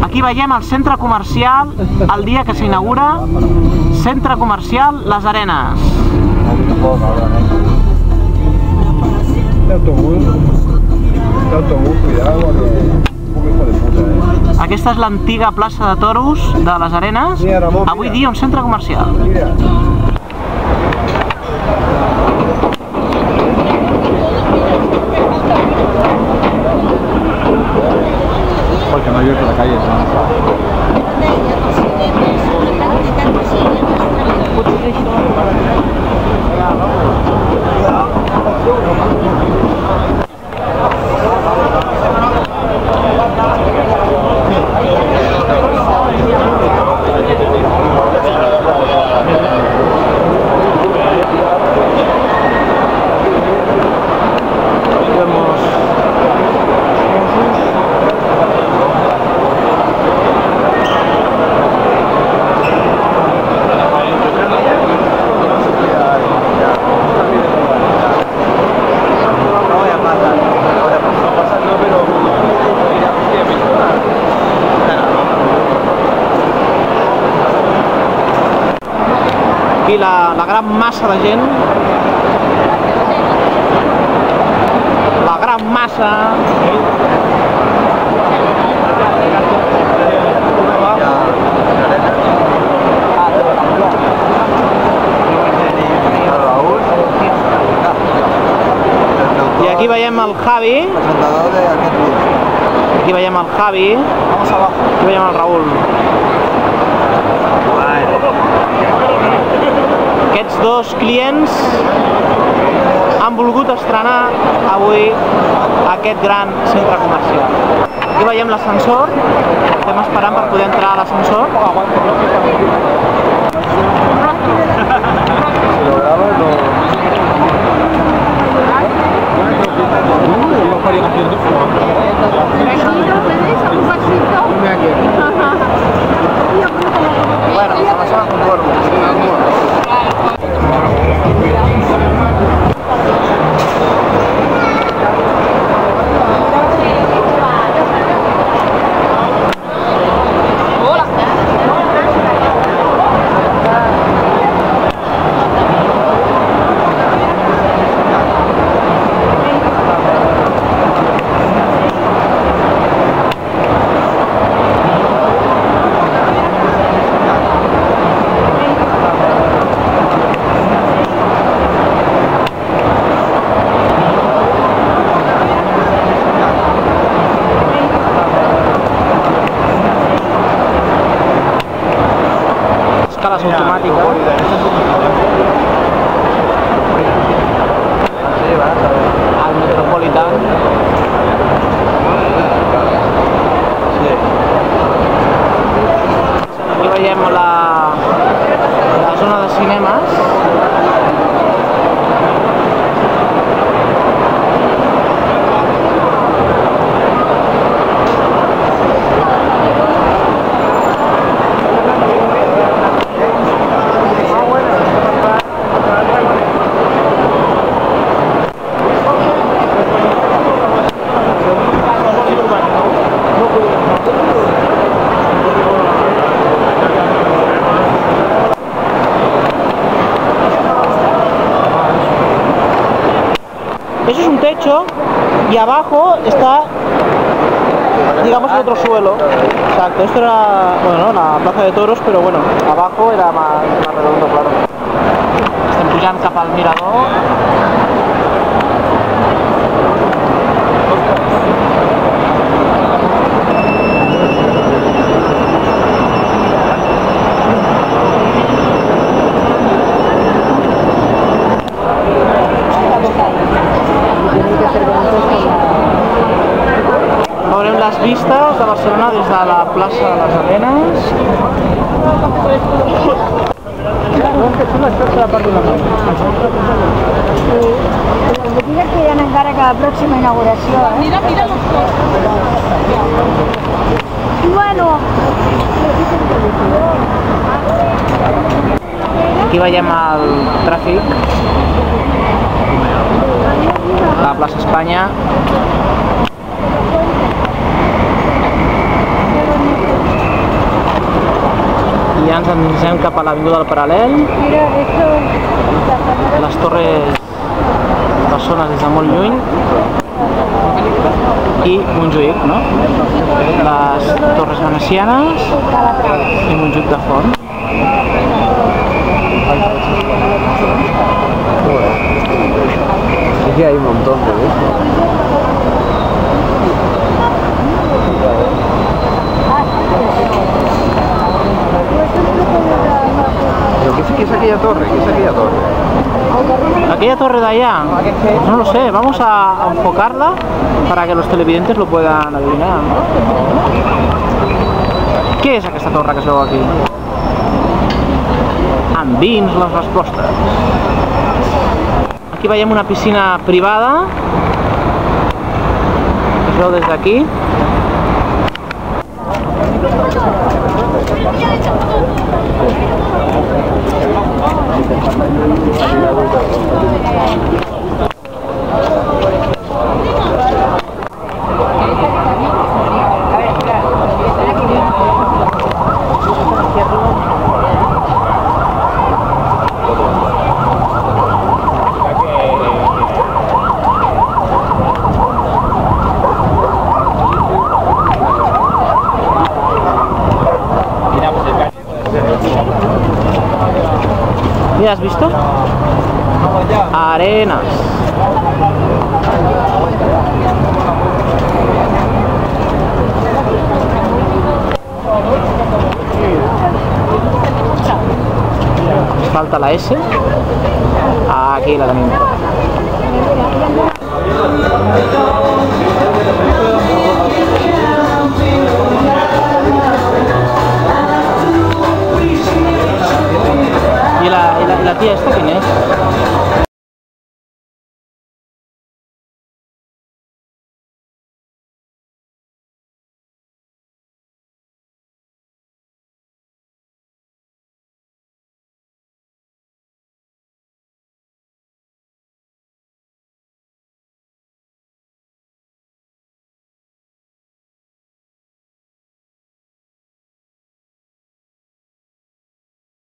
Aquí veiem el centre comercial el dia que s'inaugura, Centre Comercial Les Arenes. Aquesta és l'antiga plaça de toros de Les Arenes, avui dia un centre comercial. Porque no abierto la calle, Aquí la gran massa de gent, la gran massa. I aquí veiem el Javi, aquí veiem el Javi, aquí veiem el Raül. Aquests dos clients han volgut estrenar avui aquest gran centre comercial. Aquí veiem l'ascensor, estem esperant per poder entrar a l'ascensor. Bueno, avançant amb un escales automàtiques. Al Metropolitan. Aquí veiem la zona de cinemes. Eso es un techo y abajo está, digamos, el otro suelo. Exacto, esto era, bueno, la plaza de toros, pero bueno, abajo era más redondo, claro. Estem pujant cap al mirador. de Barcelona des de la plaça de les Arenes. Les botigues queden encara que la pròxima inauguració. Mira, mira. Bueno. Aquí veiem el tràfic a la plaça Espanya. I ja ens endinsem cap a l'avinguda del Paral·lel. Les torres bessones des de molt lluny. I Montjuïc, no? Les torres venecianes i Montjuïc de Font. Aquí hay un montón de veces. ¿Pero qué es aquella torre? ¿Qué es aquella torre? Aquella torre de allá, no lo sé, vamos a enfocarla para que los televidentes lo puedan adivinar. Què és aquesta torre que es veu aquí? Endins les respostes. Aquí veiem una piscina privada que es veu des d'aquí. ¿Ya has visto? Arenas. Falta la S. Aquí la tenim. I la tia esta que